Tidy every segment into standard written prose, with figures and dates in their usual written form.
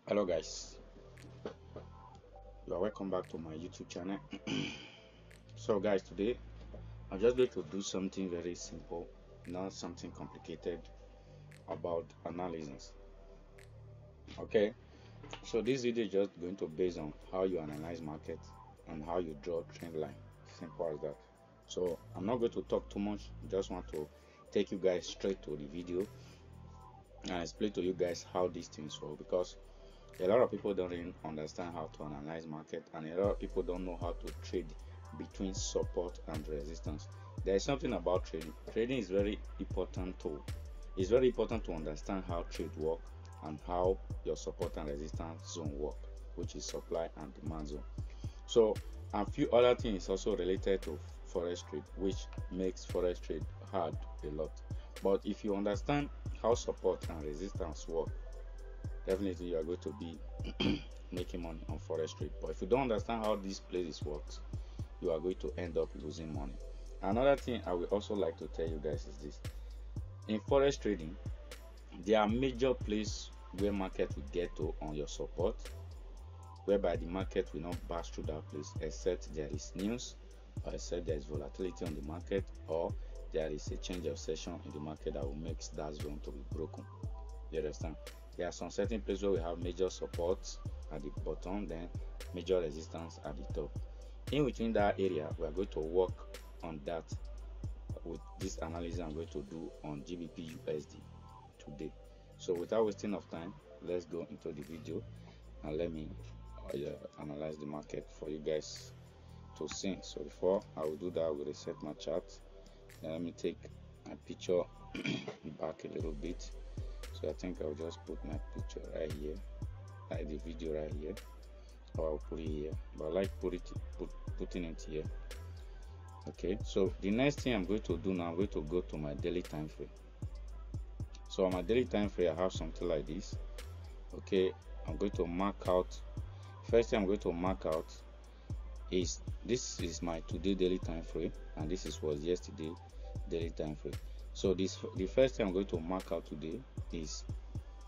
Hello guys, you are welcome back to my YouTube channel. So guys, today I'm just going to do something very simple, not something complicated, about analysis. Okay, so this video is just going to base on how you analyze market and how you draw trend line. Simple as that. So I'm not going to talk too much, just want to take you guys straight to the video and explain to you guys how these things work, because a lot of people don't really understand how to analyze market, and a lot of people don't know how to trade between support and resistance. There is something about trading. Trading is very important to It's very important to understand how trade work and how your support and resistance zone work, which is supply and demand zone. So a few other things also related to forex trade, which makes forex trade hard a lot. But if you understand how support and resistance work, definitely you are going to be making money on forex trade. But if you don't understand how these places works, you are going to end up losing money. Another thing I will also like to tell you guys is this: in forex trading, there are major places where market will get to on your support, whereby the market will not pass through that place except there is news, or except there is volatility on the market, or there is a change of session in the market that will make that zone to be broken. You understand? There are some certain places where we have major supports at the bottom, then major resistance at the top. In between that area, we are going to work on that with this analysis I'm going to do on GBP USD today. So without wasting of time, let's go into the video and let me analyze the market for you guys to see. So before I will do that, I will reset my chart. Then let me take my picture back a little bit. So I think I'll just put my picture right here, like the video right here, or I'll put it here, but I like putting it here. Okay, so the next thing I'm going to do now, I'm going to go to my daily time frame. So on my daily time frame, I have something like this. Okay, I'm going to mark out. First thing I'm going to mark out is this is my today daily time frame, and this was yesterday daily time frame. So the first thing I'm going to mark out today is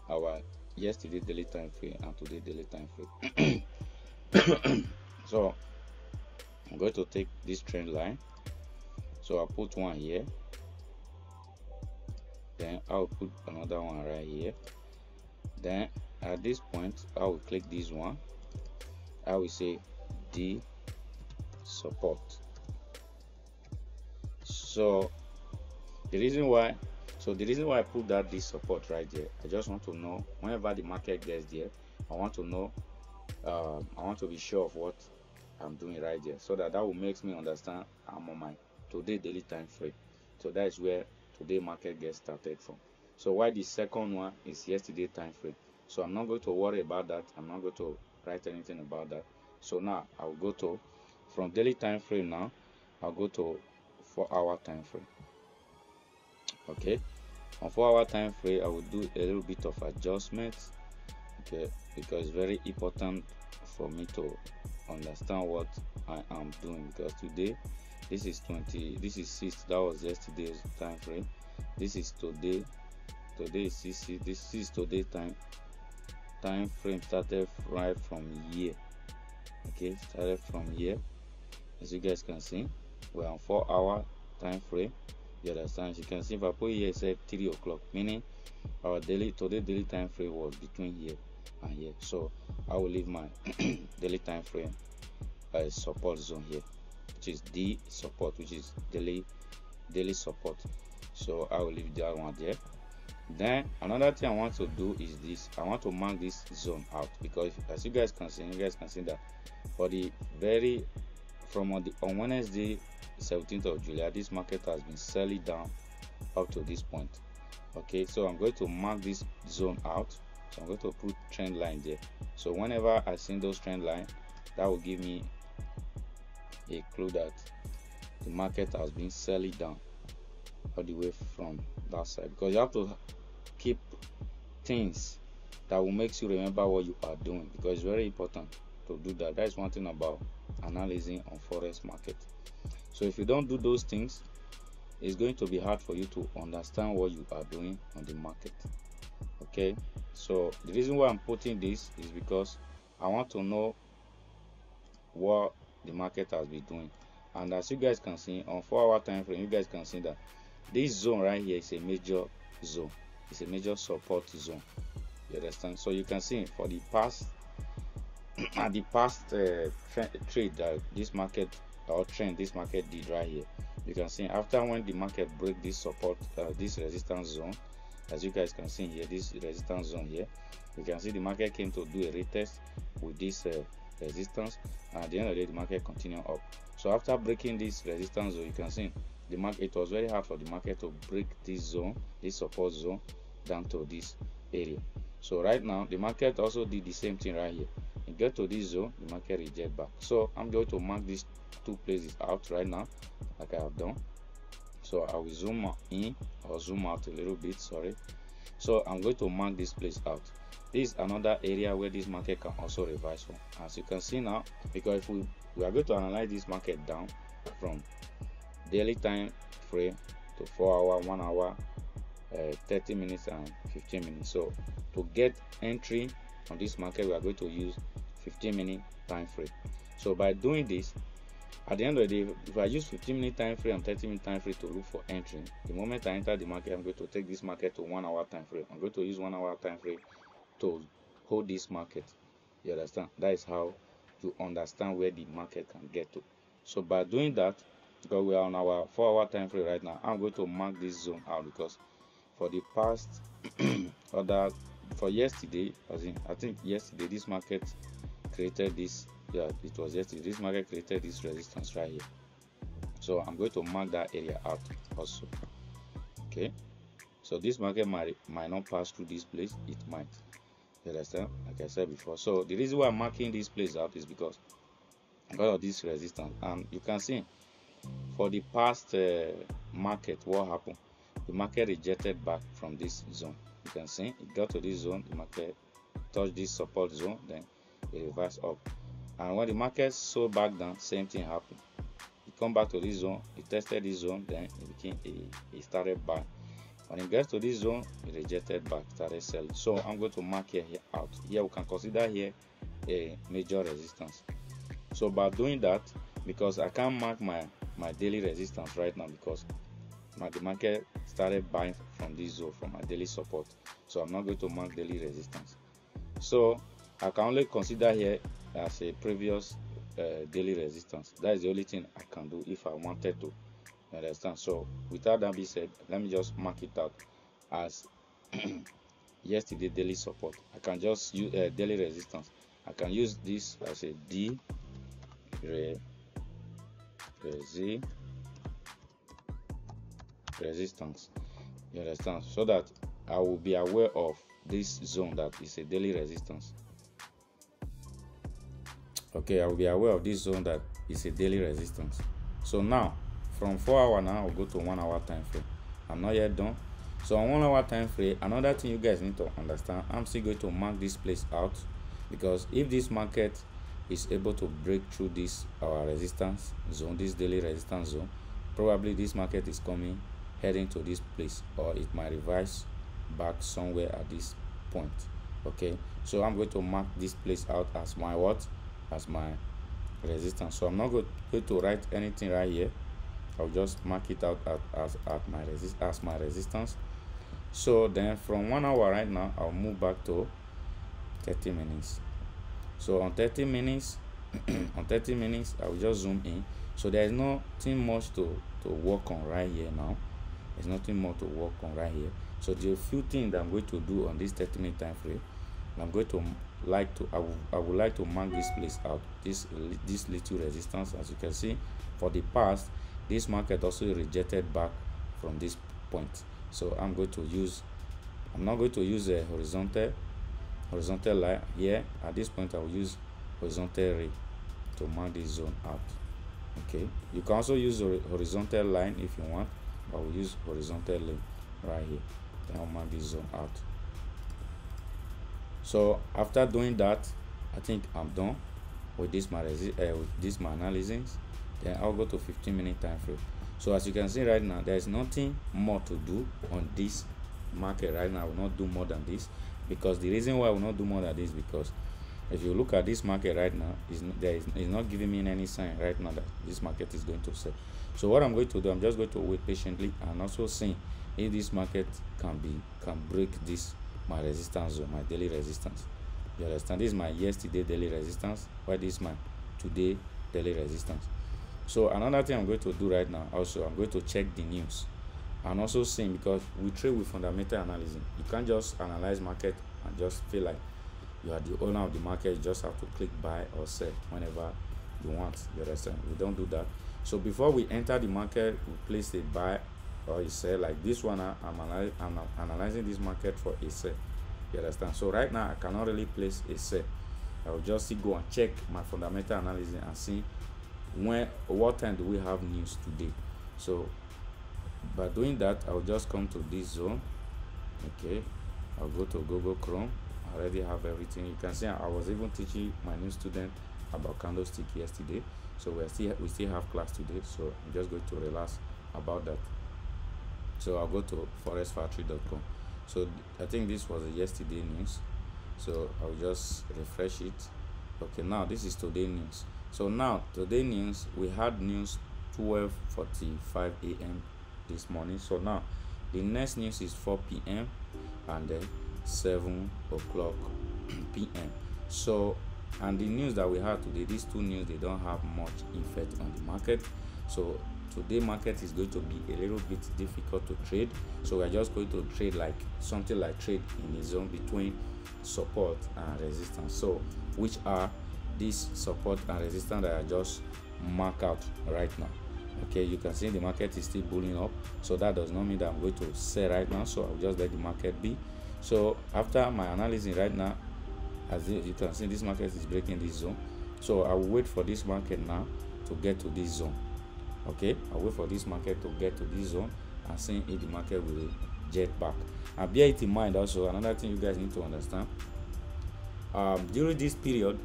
our yesterday daily time frame and today daily time frame. So I'm going to take this trend line. So I'll put one here, then I'll put another one right here. Then at this point, I will click this one. I will say D support. So the reason why I put that this support right there, I just want to know whenever the market gets there, I want to know, I want to be sure of what I'm doing right there, so that will make me understand I'm on my today daily time frame. So that is where today market gets started from. So why the second one is yesterday time frame. So I'm not going to worry about that. I'm not going to write anything about that. So now I'll go to, from daily time frame, now I'll go to 4-hour time frame. Okay, on 4-hour time frame, I will do a little bit of adjustments. Okay, because it's very important for me to understand what I am doing, because today this is 6, that was yesterday's time frame. This is today is 6, this is today time frame started right from here. Okay, started from here. As you guys can see, we're on 4-hour time frame. You understand? You can see if I put here, it said 3 o'clock, meaning our today daily time frame was between here and here. So I will leave my daily time frame support zone here, which is D support, which is daily support. So I will leave that one there. Then another thing I want to do is this: I want to mark this zone out, because as you guys can see that for the on Wednesday 17th of July, this market has been selling down up to this point. Okay, so I'm going to mark this zone out. So I'm going to put trend line there. So whenever I see those trend line, that will give me a clue that the market has been selling down all the way from that side, because you have to keep things that will make you remember what you are doing, because it's very important to do that. That is one thing about analyzing on forex market. So if you don't do those things, it's going to be hard for you to understand what you are doing on the market. Okay, So the reason why I'm putting this is because I want to know what the market has been doing. And as you guys can see on 4-hour time frame, you guys can see that this zone right here is a major zone. It's a major support zone. You understand? So you can see for the past at the past trade that this market or trend this market did right here, you can see after when the market break this support this resistance zone, as you guys can see here, this resistance zone here, you can see the market came to do a retest with this resistance, and at the end of the day the market continue up. So after breaking this resistance zone, you can see the market, it was very hard for the market to break this zone, this support zone, down to this area. So right now the market also did the same thing right here. You get to this zone, the market reject back. So I'm going to mark these two places out right now, like I have done. So I will zoom in or zoom out a little bit, sorry. So I'm going to mark this place out. This is another area where this market can also revise from, as you can see now, because if we are going to analyze this market down from daily time frame to 4-hour, 1 hour, 30 minutes and 15 minutes. So to get entry on this market, we are going to use 15-minute time frame. So by doing this, at the end of the day, if I use 15-minute time frame and 30-minute time frame to look for entry, the moment I enter the market, I'm going to take this market to 1 hour time frame. I'm going to use 1 hour time frame to hold this market. You understand? That is how you understand where the market can get to. So by doing that, because we are on our 4-hour time frame right now, I'm going to mark this zone out, because for the past for yesterday, I think yesterday this market created this, yeah, it was yesterday, this market created this resistance right here. So I'm going to mark that area out also. Okay, so this market might not pass through this place, it might. You understand? Like I said before. So the reason why I'm marking this place out is because of this resistance. And you can see for the past market, what happened? The market rejected back from this zone. You can see it got to this zone, the market touched this support zone, then it reversed up. And when the market sold back down, same thing happened. It come back to this zone, it tested this zone, then it started back. When it gets to this zone, it rejected back, started selling. So I'm going to mark here out. Here we can consider here a major resistance. So by doing that, because I can't mark my daily resistance right now, because the market started buying from this zone, from my daily support, so I'm not going to mark daily resistance. So I can only consider here as a previous daily resistance. That is the only thing I can do if I wanted to. Understand? So without that being said, let me just mark it out as yesterday daily support. I can just use daily resistance. I can use this as a D resistance. You understand? So that I will be aware of this zone that is a daily resistance. Okay, I will be aware of this zone that is a daily resistance. So now from 4 hour now I'll go to 1 hour time frame. I'm not yet done. So on 1 hour time frame, another thing you guys need to understand, I'm still going to mark this place out, because if this market is able to break through this our resistance zone, this daily resistance zone, probably this market is coming heading to this place, or it might revise back somewhere at this point. Okay, so I'm going to mark this place out as my what? As my resistance. So I'm not going to write anything right here. I'll just mark it out as my resistance. So then from 1 hour right now, I'll move back to 30 minutes. So on 30 minutes, on 30 minutes, I will just zoom in. So there is nothing much to work on right here now. There's nothing more to work on right here. So the few things that I'm going to do on this 30-minute time frame, I'm going to I would like to mark this place out, this little resistance. As you can see, for the past, this market also rejected back from this point. So I'm not going to use a horizontal line here. At this point, I will use horizontal ray to mark this zone out. Okay, you can also use a horizontal line if you want. I will use horizontal line right here. Then I'll mark this zone out. So after doing that, I think I'm done with this my analysis. Then I'll go to 15-minute time frame. So as you can see right now, there is nothing more to do on this market right now. I will not do more than this. because the reason why I will not do more than this, because if you look at this market right now, is not giving me any sign right now that this market is going to sell. So what I'm going to do, I'm just going to wait patiently and also see if this market can break this my resistance zone, my daily resistance. You understand? This is my yesterday daily resistance, while this is my today daily resistance. So another thing I'm going to do right now, also I'm going to check the news and also see, because we trade with fundamental analysis. You can't just analyze market and just feel like you are the owner of the market. You just have to click buy or sell whenever you want. You understand? We don't do that. So before we enter the market, we place a buy or a sell. Like this one, I'm analyzing this market for a sell. You understand? So right now I cannot really place a sell. I will just go and check my fundamental analysis and see what time do we have news today. So by doing that, I'll just come to this zone. Okay, I'll go to Google Chrome. I already have everything. You can see I was even teaching my new student about candlestick yesterday, so we still have class today, so I'm just going to relax about that. So I'll go to forexfactory.com. So I think this was the yesterday news, so I'll just refresh it. Okay, now this is today news. So now today news, we had news 12:45 a.m. this morning. So now the next news is 4 p.m. and then 7 o'clock p.m. So, and the news that we have today, these two news, they don't have much effect on the market. So today market is going to be a little bit difficult to trade, so we're just going to trade like something like trade in a zone between support and resistance. So which are these support and resistance that I just mark out right now. Okay, you can see the market is still bulling up, so that does not mean that I'm going to sell right now, so I'll just let the market be. So after my analysis right now, as you can see, this market is breaking this zone, so I will wait for this market now to get to this zone. Okay, I'll wait for this market to get to this zone and see if the market will jet back. And bear it in mind also, another thing you guys need to understand, during this period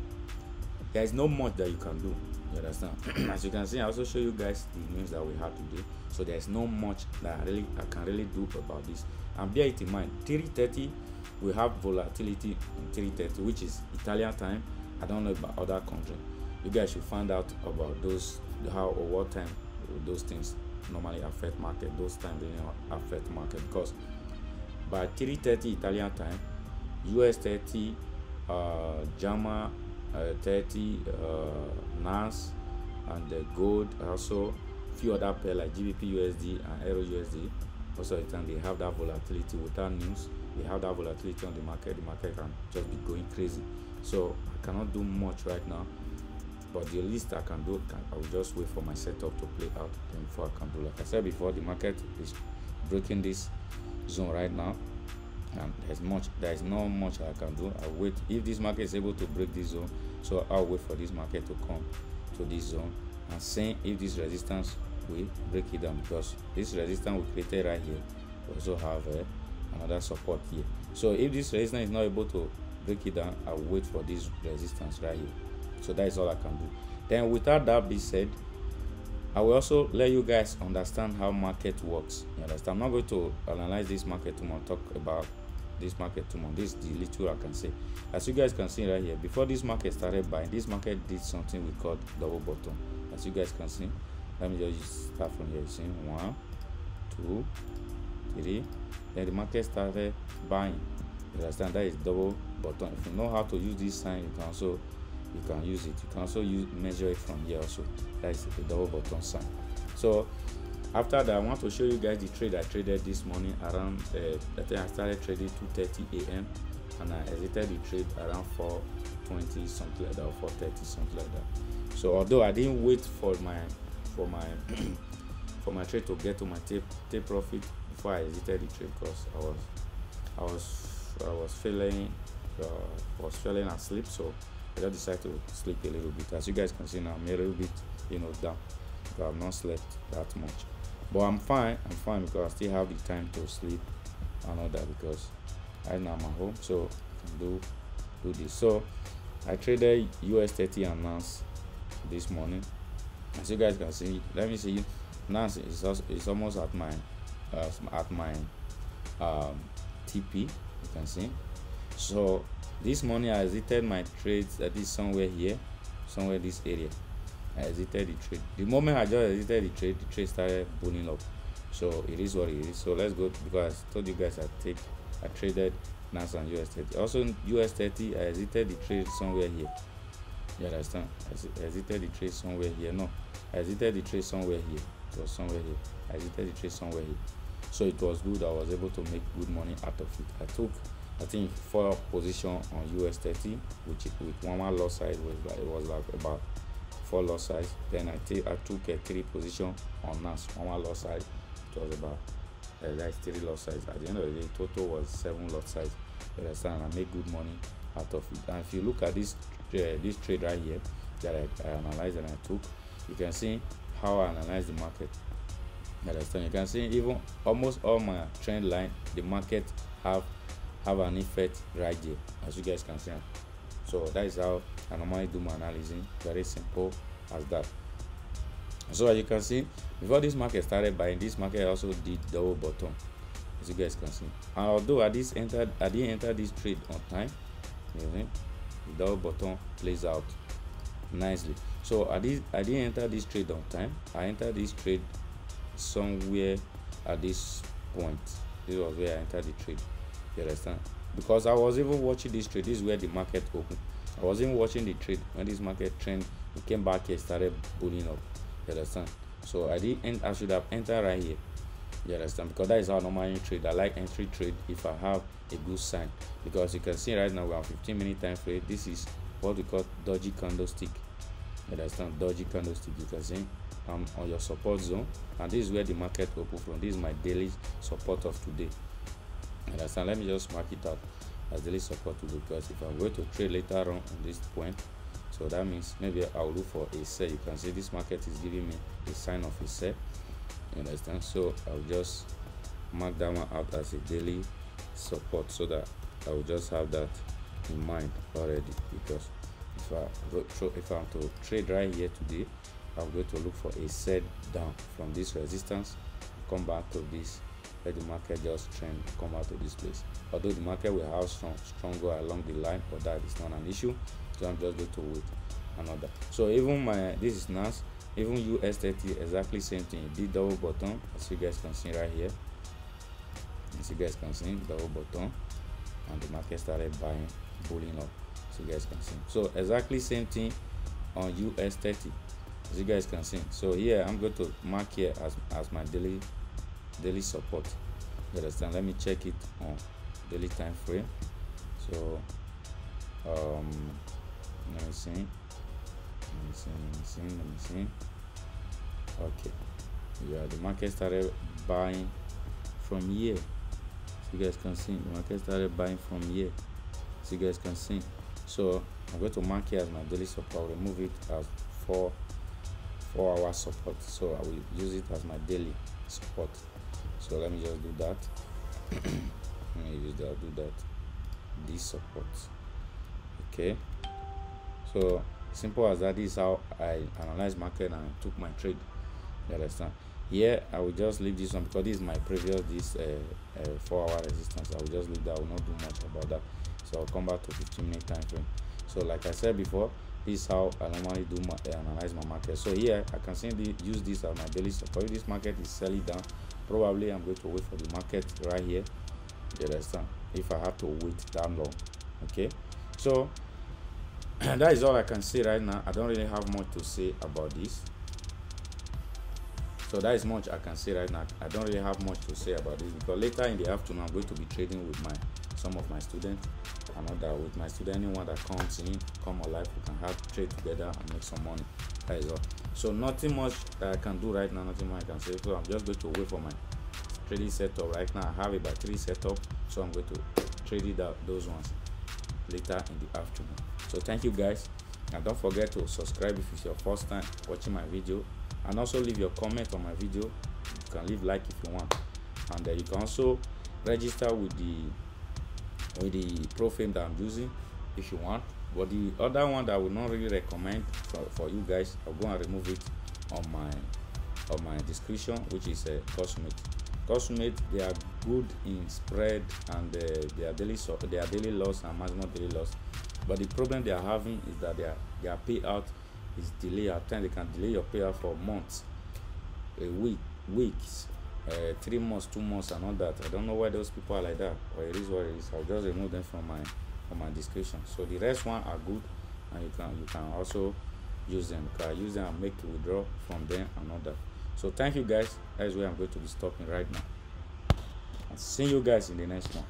there is not much that you can do. You understand? As you can see, I also show you guys the news that we had today, so there's not much that I can really do about this. And bear it in mind, 3:30 we have volatility in 3:30, which is Italian time. I don't know about other countries. You guys should find out about those, how or what time those things normally affect market. Those times they don't affect market, because by 3:30 Italian time, US 30, German 30, NAS and the gold, also few other pair like GBP USD and Euro USD. Also at the time they have that volatility. Without news, they have that volatility on the market can just be going crazy. So I cannot do much right now, but the least I can do, I will just wait for my setup to play out before I can do. Like I said before, the market is breaking this zone right now, and there is not much I can do. I'll wait if this market is able to break this zone, so I'll wait for this market to come to this zone and see if this resistance will break it down, because this resistance we created right here, we also have another support here. So if this resistance is not able to break it down, I'll wait for this resistance right here. So that is all I can do. Then without that being said, I will also let you guys understand how market works. You understand? I'm not going to analyze this market too much, talk about this market too much. This is the little I can say. As you guys can see right here, before this market started buying, this market did something we call double bottom. As you guys can see, let me just start from here. You see 1, 2, 3. Then the market started buying. You understand? That is double bottom. If you know how to use this sign, you can use it. You can also measure it from here also. That is the double bottom sign. So after that, I want to show you guys the trade I traded this morning around I think I started trading 2:30 a.m. and I exited the trade around 4:20 something like that, or 4:30 something like that. So although I didn't wait for my for my trade to get to my take profit before I exited the trade, because I was feeling asleep, so I just decided to sleep a little bit. As you guys can see now, I'm a little bit down, because I've not slept that much. But I'm fine because I still have the time to sleep and all that, because right now I'm at home, so I can do this. So I traded US 30 and NAS this morning. As you guys can see, let me see, NAS is almost at my TP. You can see So this morning I exited my trades that is somewhere here, somewhere this area. I exited the trade. The moment I just exited the trade started pulling up. So it is what it is. So let's go, because I told you guys I traded NAS and US30. Also US30, I exited the trade somewhere here. You understand? I exited the trade somewhere here. No, I exited the trade somewhere here. It was somewhere here. I exited the trade somewhere here. So it was good. I was able to make good money out of it. I took, I think, 4 position on US30, which with one loss size was like about 4 loss size. Then I took a 3 position on NAS, one loss size. It was about like 3 loss size. At the end of the day, total was 7 loss size. You understand? I made good money out of it. And if you look at this trade right here that I analyzed and I took, you can see how I analyze the market. You understand? You can see even almost all my trend line, the market have an effect right there, as you guys can see. So that is how I normally do my analysis. Very simple as that. So as you can see, before this market started buying, this market also did double bottom, as you guys can see. And although I didn't enter this trade on time, you know, the double bottom plays out nicely. So I didn't enter this trade on time. I entered this trade somewhere at this point. This was where I entered the trade. You understand? Because I was even watching this trade. This is where the market opened. I was even watching the trade when this market trend, it came back here, started bulling up. You understand? So I should have entered right here. You understand? Because that is how I normally trade. I like entry trade if I have a good sign. Because you can see right now we're on 15-minute time frame. This is what we call dodgy candlestick. You understand? Dodgy candlestick. You can see I'm on your support zone, and this is where the market opened from. This is my daily support of today. You understand? Let me just mark it out as daily support today, because if I'm going to trade later on this point, so that means maybe I'll look for a sell. You can see this market is giving me a sign of a sell. You understand? So I'll just mark that one out as a daily support, so that I will just have that in mind already. Because if I'm to trade right here today, I'm going to look for a sell down from this resistance, come back to this, let the market just trend, come out to this place. Although the market will have stronger along the line, but that is not an issue. So I'm just going to wait another. So even this is NAS, even US30, exactly same thing. It did double bottom, as you guys can see right here. As you guys can see, double bottom, and the market started buying, bulling up. As you guys can see. So exactly same thing on US30, as you guys can see. So here I'm going to mark here as my daily support. You understand? Let me check it on daily time frame. So let me see. Okay, yeah, the market started buying from here. So you guys can see the market started buying from here. So you guys can see. So I'm going to mark here as my daily support. Remove it as 4-hour support. So I will use it as my daily support. So let me just do that. Let me use that. Do that. This support. Okay. So simple as that. This is how I analyze market and I took my trade. You understand? Here I will just leave this one, because this is my previous 4-hour resistance. I will just leave that. I will not do much about that. So I'll come back to 15-minute time frame. So like I said before, this is how I normally do analyze my market. So here I can simply use this as my daily support. If this market is selling down, probably I'm going to wait for the market right here. You understand? If I have to wait that long. Okay, so that is all I can say right now. I don't really have much to say about this. So that is much I can say right now. I don't really have much to say about this, because later in the afternoon I'm going to be trading with some of my students. Another with my student, anyone that comes in, come alive, we can have trade together and make some money. That is all. So nothing much that I can do right now, nothing more I can say. So I'm just going to wait for my trading setup right now. I have about 3 setup, so I'm going to trade it out, those ones, later in the afternoon. So thank you guys, and don't forget to subscribe if it's your first time watching my video, and also leave your comment on my video. You can leave like if you want, and you can also register with the pro frame that I'm using if you want. But the other one that I would not really recommend for you guys, I'll go and remove it on my description, which is a cosmic. Cosmate, they are good in spread and their daily loss and maximum daily loss, but the problem they are having is that their payout is delayed. At times they can delay your payout for months, a weeks, 3 months, 2 months, and all that. I don't know why those people are like that, but it is what it is. I'll just remove them from my description. So the rest one are good, and you can also use them. You can use them and make a withdraw from them and all that. So thank you guys. That is where I'm going to be stopping right now. And see you guys in the next one.